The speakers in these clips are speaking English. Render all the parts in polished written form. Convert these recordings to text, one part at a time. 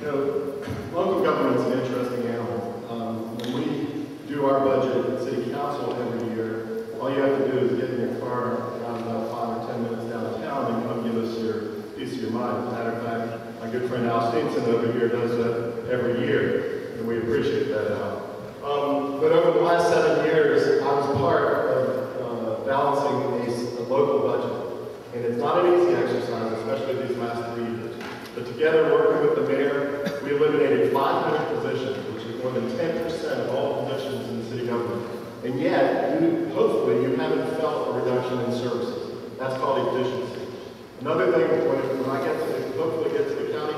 You know, local government's an interesting animal. When we do our budget at City Council every year, all you have to do is get in your car around about 5 or 10 minutes downtown and come give us your piece of your mind. As a matter of fact, my good friend Stacy over here does that every year, and we appreciate that, Al. But over the last 7 years, I was part of balancing a local budget. And it's not an easy exercise, especially these last 3 years. But together, working with the mayor, we eliminated 500 positions, which is more than 10% of all positions in the city government. And yet, hopefully, you haven't felt a reduction in services. That's called efficiency. Another thing, when I hopefully get to the county,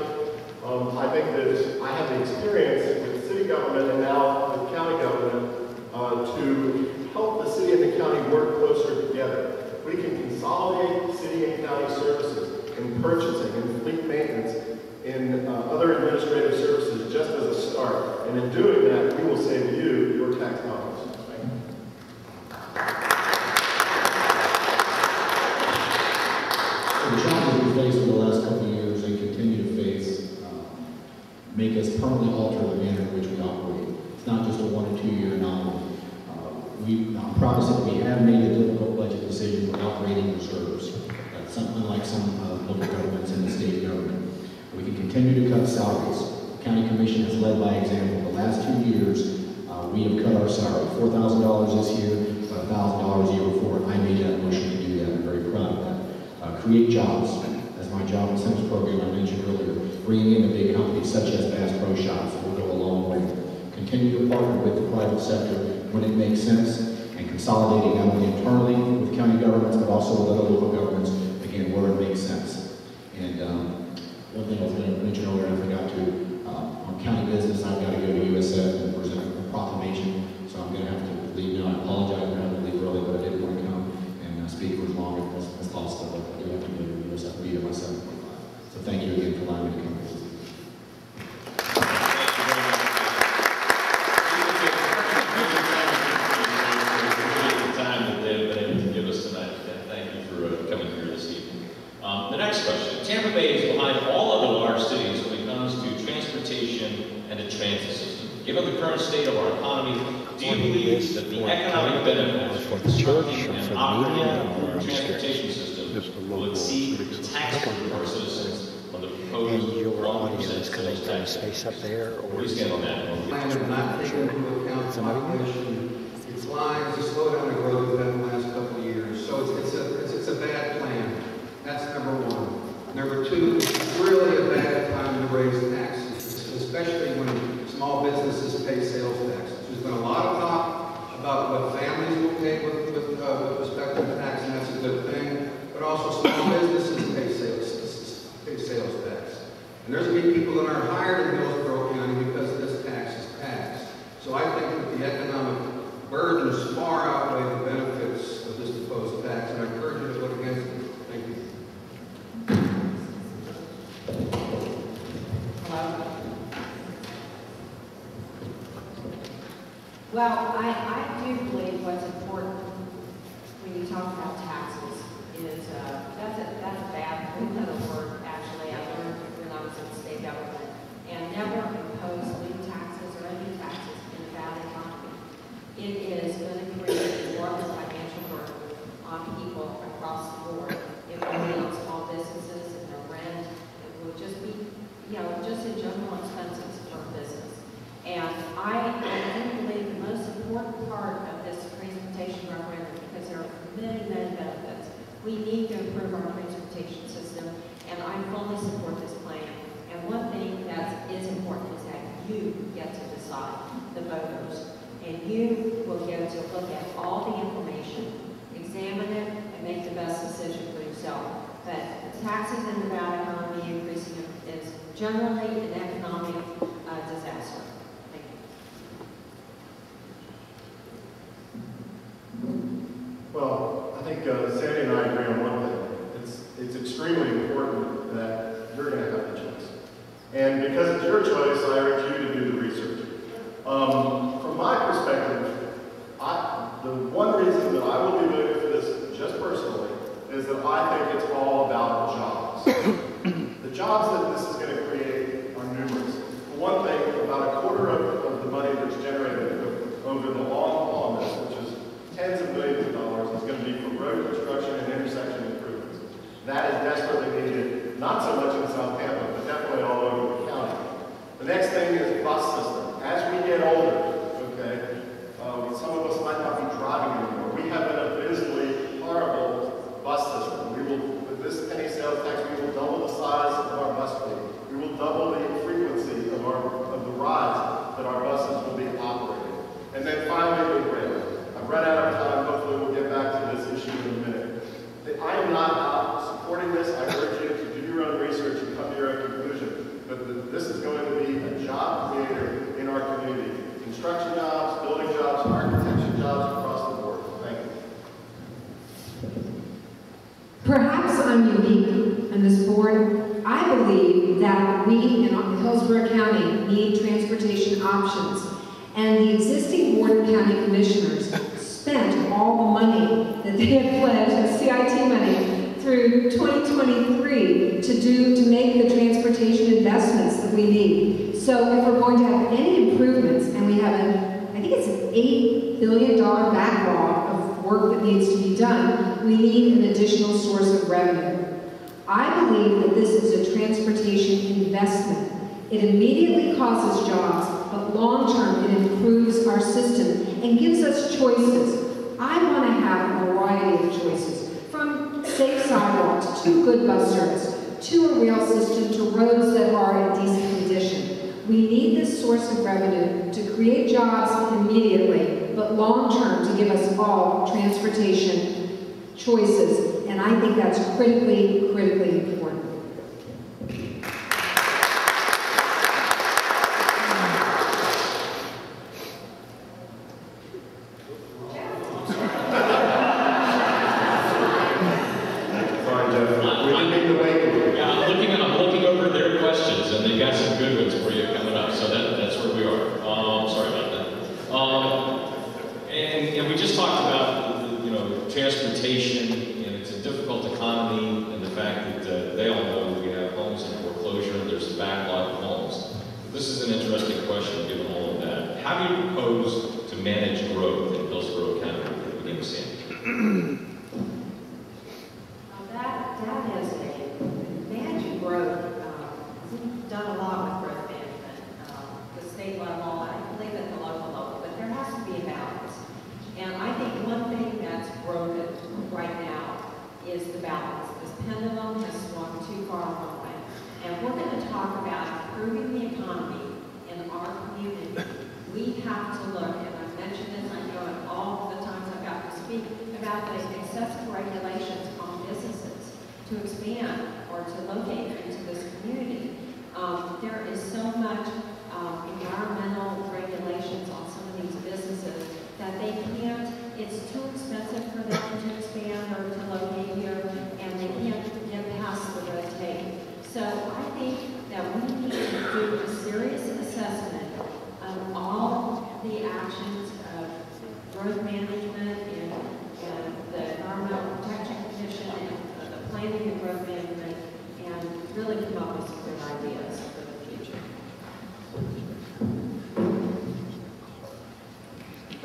I think that I have the experience with city government and now with county government to help the city and the county work closer together. We can consolidate city and county services in purchasing, in fleet maintenance, in other administrative services just as a start. And in doing that, we will save you your tax dollars. Thank you. So the challenges we faced over the last couple of years and continue to face make us permanently alter the manner in which we operate. It's not just a 1 or 2 year anomaly. I'm proud to say we have made a difficult budget decision with operating reserves. Unlike some local governments and the state government. We can continue to cut salaries. The county commission has led by example. The last 2 years, we have cut our salary. $4,000 this year, $1,000 a year before. I made that motion to do that. I'm very proud of that. Create jobs. As my job incentives program I mentioned earlier, bringing in the big companies such as Bass Pro Shops will go a long way. Continue to partner with the private sector when it makes sense, and consolidating not only internally with county governments, but also with other local governments, again, where it makes sense. And one thing I was going to mention earlier, I forgot to, on county business, I've got to go to USF and present a proclamation, so I'm going to have to leave now. I apologize for having to leave early, but I didn't want to come and speak for as long as possible, but I do have to go to USF, be there by 7:45. So thank you again for allowing me to come. Tampa Bay is behind all other large cities when it comes to transportation and the transit system. Given the current state of our economy, do you believe that the economic benefits from constructing and operating the transportation system will exceed the tax burden of our citizens on the proposed 1% sales tax? Space up there, or What do you stand on that? Plan of not taking into account the population declines, the slowdown in growth we've had in the last couple of years. So it's a bad plan. That's number one. Number two, it's really a bad time to raise taxes, especially when small businesses pay sales taxes. There's been a lot of talk about what families will pay with respect to tax, and that's a good thing. But also small businesses pay sales tax. And there's going to be people that are hired in Hillsborough County because this tax is passed. So I think that the economic burdens far outweigh the benefits of this proposed tax, and I encourage you to vote against it. Thank you. Well, I do believe what's important when you talk about taxes is that's a bad word actually I learned when I was in state government, and never impose new taxes or any taxes in a bad economy. It is going to create more of a financial burden on people across the board. It will be on small businesses and their rent. It will just be, just in general expenses for business. And I do believe the most important part of this transportation referendum, because there are many, many benefits, we need to improve our transportation system, and I fully support this plan. And one thing that is important is that you get to decide, the voters, and you will get to look at all the information, examine it, and make the best decision for yourself. But taxes in the bad economy increasing is generally an economic disaster. Well, I think Sandy and I agree on one thing. It's extremely important that you're going to have the choice. And because it's your choice, I urge you to do the research. From my perspective, the one reason that I will be voting for this, just personally, is that I think it's all about jobs. The jobs that this is going to create are numerous. so much in South Tampa, but definitely all over the county. The next thing is bus system. As we get older, okay, some of us might not be driving anymore. We have an abysmally horrible bus system. We will, with this penny sales tax, we will double the size of our bus fleet. We will double the frequency of the rides that our buses will be operating. And then finally, the rail. I've run out of time. Hopefully, we'll get back to this issue in a minute. I am not supporting this. I urge you to do your own research and come to your own conclusion. But this is going to be a job creator in our community. Construction jobs, building jobs, architecture jobs across the board. Thank you. Perhaps I'm unique on this board. I believe that we in Hillsborough County need transportation options. And the existing Board of County Commissioners spent all the money that they had pledged, the CIT money, through 2023 to make the transportation investments that we need. So if we're going to have any improvements, and we have I think it's an $8 billion backlog of work that needs to be done, we need an additional source of revenue. I believe that this is a transportation investment. It immediately causes jobs, but long-term it improves our system and gives us choices. I want to have a variety of choices, from safe sidewalks to good bus service, to a rail system, to roads that are in decent condition. We need this source of revenue to create jobs immediately, but long-term to give us all transportation choices, and I think that's critically, critically important.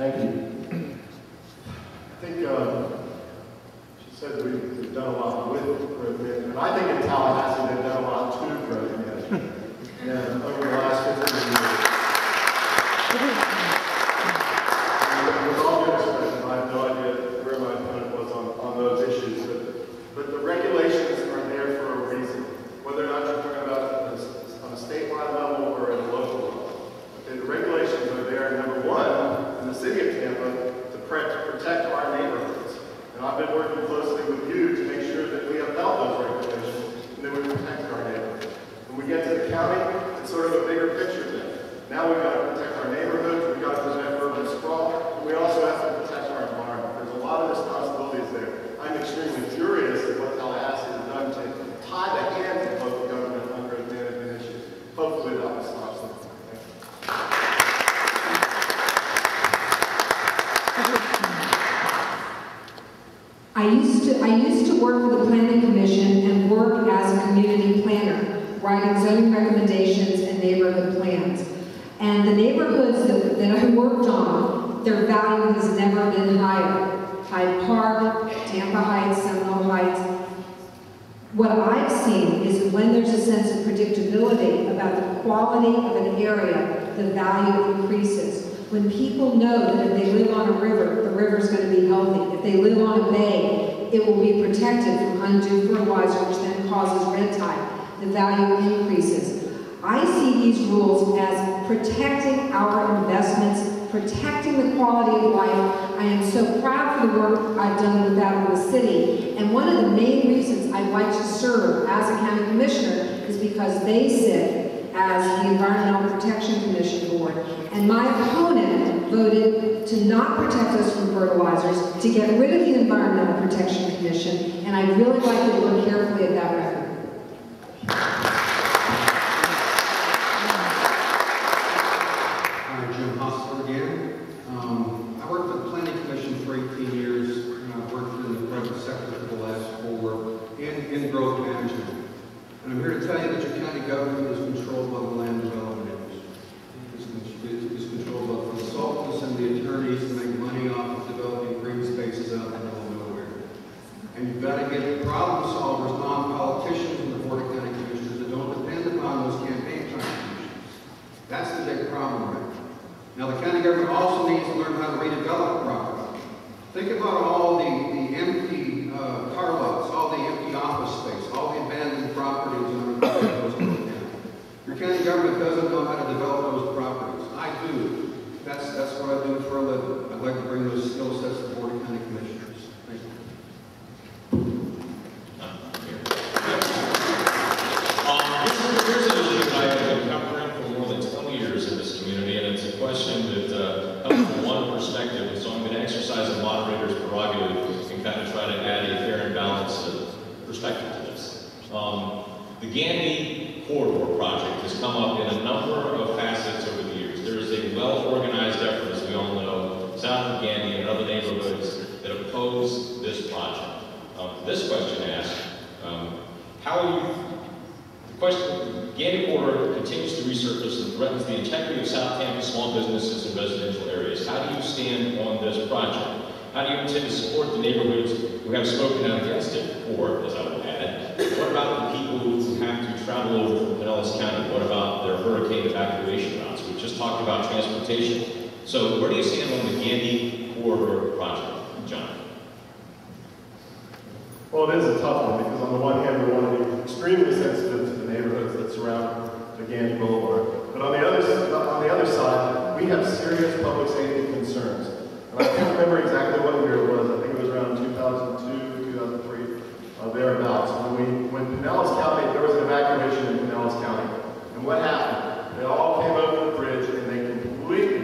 Thank you. I think she said we've done a lot with growth management. I think in Tallahassee they've done a lot to growth management. And over the last 15 years. With all due respect, I have no idea where my opponent was on those issues, but the regulations are there for a reason. Whether or not you're talking about on a statewide level or at a local level. Okay, the regulations are there, number one, in the city of Tampa, to protect our neighborhoods. And I've been working closely with you to make sure that we upheld those regulations and that we protect our neighborhoods. When we get to the county, it's sort of a bigger picture thing. Now we've got to protect our neighborhoods, we've got to prevent urban sprawl, but we also have to protect our environment. There's a lot of responsibilities there. I'm extremely curious at what Tallahassee has done to tie the hands of local government on growth management issues. Hopefully that will stop something. I used to work for the Planning Commission and work as a community planner, writing zoning recommendations and neighborhood plans. And the neighborhoods that I worked on, their value has never been higher. Hyde Park, Tampa Heights, Seminole Heights. What I've seen is when there's a sense of predictability about the quality of an area, the value increases. When people know that if they live on a river, the river's going to be healthy. If they live on a bay, it will be protected from undue fertilizer, which then causes red tide. The value increases. I see these rules as protecting our investments, protecting the quality of life. I am so proud for the work I've done with that in the city. And one of the main reasons I'd like to serve as a county commissioner is because they sit as the Environmental Protection Commission board. And my opponent voted to not protect us from fertilizers, to get rid of the Environmental Protection Commission, and I'd really like you to look carefully at that record. Jim Hosler again. I worked at the Planning Commission for 18 years, and I've worked in the private sector for the last 4 in growth management. And I'm here to tell you that your county government is controlled by the land development industry. It's controlled by the consultants and the attorneys to make money off of developing green spaces out in the middle of nowhere. And you've got to get problem solvers, non-politicians, in the Board of County Commissioners that don't depend upon those campaign contributions. That's the big problem right now. Now, the county government also needs to learn how to redevelop property. Think about all the empty car lots, all the empty office space, all the abandoned properties in our county. Your county government doesn't know how to develop those properties. I do. That's what I do for a living. I'd like to bring those skill sets to the Board of County Commissioners. Thank you. Here's an issue I have been covering for more than 20 years in this community, and it's a question that comes from one perspective, so I'm going to exercise a moderator's prerogative and kind of try to add a fair and balanced perspective to this. The Gandy Corridor project has come up in a number of facets over the years. There is a well-organized effort, as we all know, south of Gandy and other neighborhoods that oppose this project. This question asks, the Gandy Corridor continues to resurface and threatens the integrity of South Tampa small businesses and residential areas. How do you stand on this project? How do you intend to support the neighborhoods who have spoken out against it? Or, as I would add, what about the people who have to travel over from Pinellas County? What about their hurricane evacuation routes? We just talked about transportation. So where do you stand on the Gandy Corridor project, John? Well, it is a tough one because on the one hand, we want to be extremely sensitive to the neighborhoods that surround the Gandy Boulevard. But on the other side, we have serious public safety concerns. And I can't remember exactly what year it was. I think it was around 2002, 2003, thereabouts. When Pinellas County, there was an evacuation in Pinellas County. And what happened? They all came over the bridge and they completely,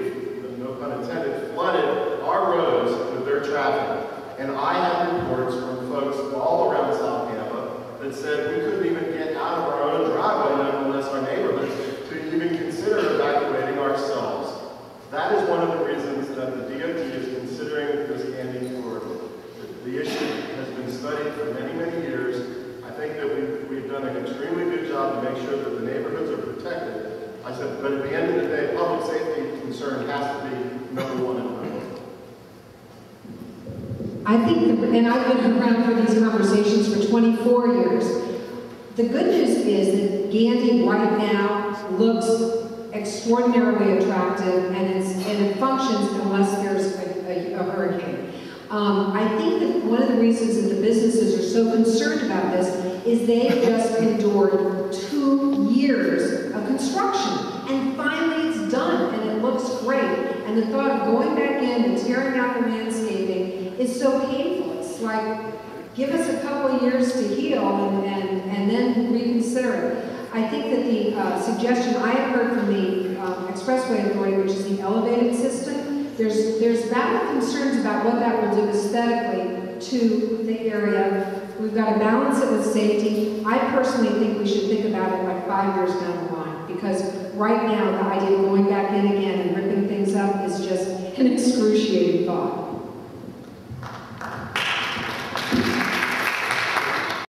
no pun intended, flooded our roads with their traffic. And I have reports from folks all around South Tampa that said we couldn't even get out of our own driveway, nonetheless our neighborhood, to even consider evacuating ourselves. That is one of the reasons that the DOT is considering this Gandy corridor. The issue has been studied for many, many years. I think that we've done an extremely good job to make sure that the neighborhoods are protected. I said, but at the end of the day, public safety concern has to be number one in my life. I think, and I've been around for these conversations for 24 years. The good news is that Gandy right now looks extraordinarily attractive, and it functions unless there's a hurricane. I think that one of the reasons that the businesses are so concerned about this is they've just endured 2 years of construction, and finally it's done, and it looks great. And the thought of going back in and tearing out the landscaping is so painful. It's like, give us a couple of years to heal and then reconsider it. I think that the suggestion I have heard from the Expressway Authority, which is the elevated system, there's valid concerns about what that will do aesthetically to the area. We've got to balance it with safety. I personally think we should think about it like 5 years down the line, because right now the idea of going back in again and ripping things up is just an excruciating thought.